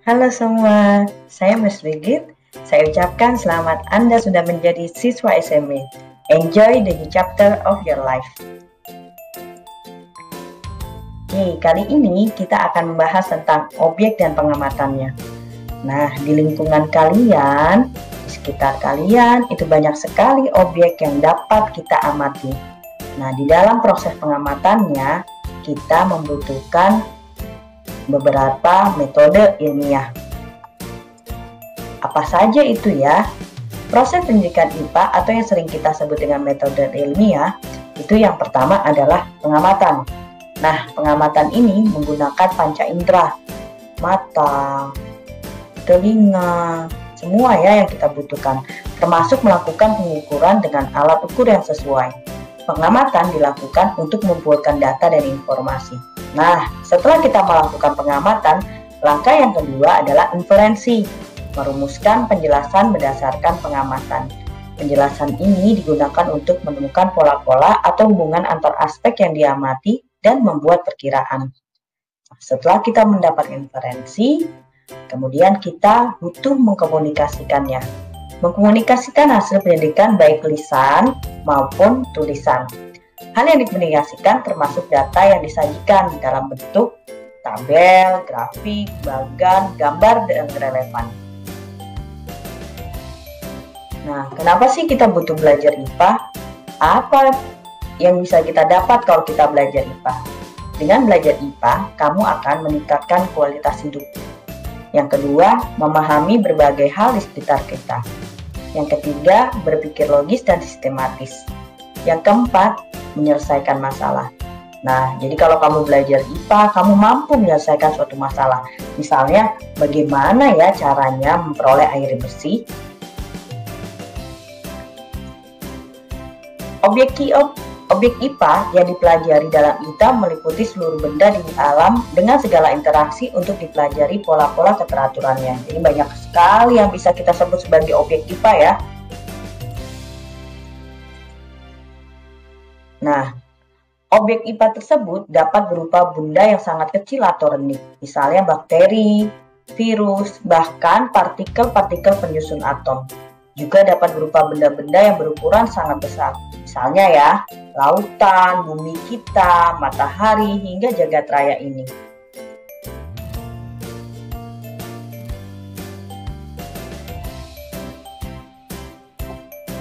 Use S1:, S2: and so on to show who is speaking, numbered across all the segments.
S1: Halo semua, saya Miss Brigit. Saya ucapkan selamat Anda sudah menjadi siswa SMA. Enjoy the new chapter of your life. Oke, kali ini kita akan membahas tentang objek dan pengamatannya. Nah, di lingkungan kalian, di sekitar kalian, itu banyak sekali objek yang dapat kita amati. Nah, di dalam proses pengamatannya, kita membutuhkan beberapa metode ilmiah. Apa saja itu ya? Proses pendidikan IPA atau yang sering kita sebut dengan metode ilmiah, itu yang pertama adalah pengamatan. Nah, pengamatan ini menggunakan panca indera, mata, telinga, semua ya yang kita butuhkan, termasuk melakukan pengukuran dengan alat ukur yang sesuai. Pengamatan dilakukan untuk mengumpulkan data dan informasi. Nah, setelah kita melakukan pengamatan, langkah yang kedua adalah inferensi, merumuskan penjelasan berdasarkan pengamatan. Penjelasan ini digunakan untuk menemukan pola-pola atau hubungan antar aspek yang diamati dan membuat perkiraan. Setelah kita mendapat inferensi, kemudian kita butuh mengkomunikasikannya. Mengkomunikasikan hasil pendidikan baik lisan maupun tulisan. Hal yang dikomunikasikan termasuk data yang disajikan dalam bentuk tabel, grafik, bagan, gambar, dan relevan. Nah, kenapa sih kita butuh belajar IPA? Apa yang bisa kita dapat kalau kita belajar IPA? Dengan belajar IPA, kamu akan meningkatkan kualitas hidup. Yang kedua, memahami berbagai hal di sekitar kita. Yang ketiga, berpikir logis dan sistematis. Yang keempat, menyelesaikan masalah. Nah, jadi kalau kamu belajar IPA, kamu mampu menyelesaikan suatu masalah. Misalnya, bagaimana ya caranya memperoleh air bersih? Objek IPA yang dipelajari dalam IPA meliputi seluruh benda di alam dengan segala interaksi untuk dipelajari pola-pola keteraturannya. Jadi banyak sekali yang bisa kita sebut sebagai objek IPA ya. Nah, objek IPA tersebut dapat berupa benda yang sangat kecil atau renik, misalnya bakteri, virus, bahkan partikel-partikel penyusun atom. Juga dapat berupa benda-benda yang berukuran sangat besar, misalnya ya, lautan, bumi kita, matahari, hingga jagat raya ini.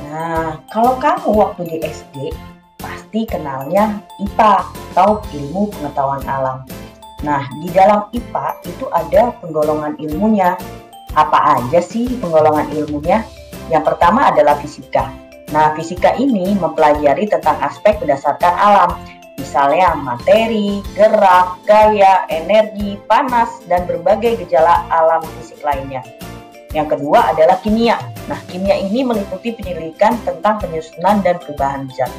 S1: Nah, kalau kamu waktu di SD, pasti kenalnya IPA atau ilmu pengetahuan alam. Nah, di dalam IPA itu ada penggolongan ilmunya. Apa aja sih penggolongan ilmunya? Yang pertama adalah fisika. Nah, fisika ini mempelajari tentang aspek berdasarkan alam, misalnya materi, gerak, gaya, energi, panas, dan berbagai gejala alam fisik lainnya. Yang kedua adalah kimia. Nah, kimia ini meliputi penyelidikan tentang penyusunan dan perubahan zat.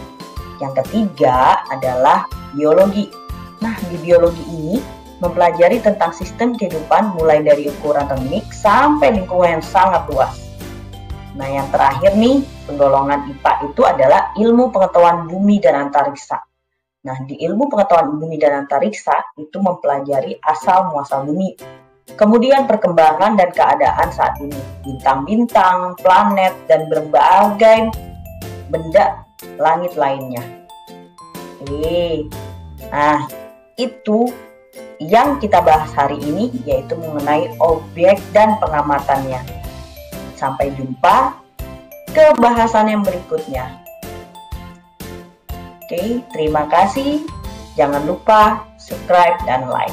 S1: Yang ketiga adalah biologi. Nah, di biologi ini mempelajari tentang sistem kehidupan mulai dari ukuran renik sampai lingkungan yang sangat luas. Nah, yang terakhir nih, penggolongan IPA itu adalah ilmu pengetahuan bumi dan antariksa. Nah, di ilmu pengetahuan bumi dan antariksa itu mempelajari asal-muasal bumi, kemudian perkembangan dan keadaan saat ini, bintang-bintang, planet, dan berbagai benda langit lainnya. Nah, itu yang kita bahas hari ini, yaitu mengenai objek dan pengamatannya. Sampai jumpa ke bahasan yang berikutnya. Oke, terima kasih. Jangan lupa subscribe dan like.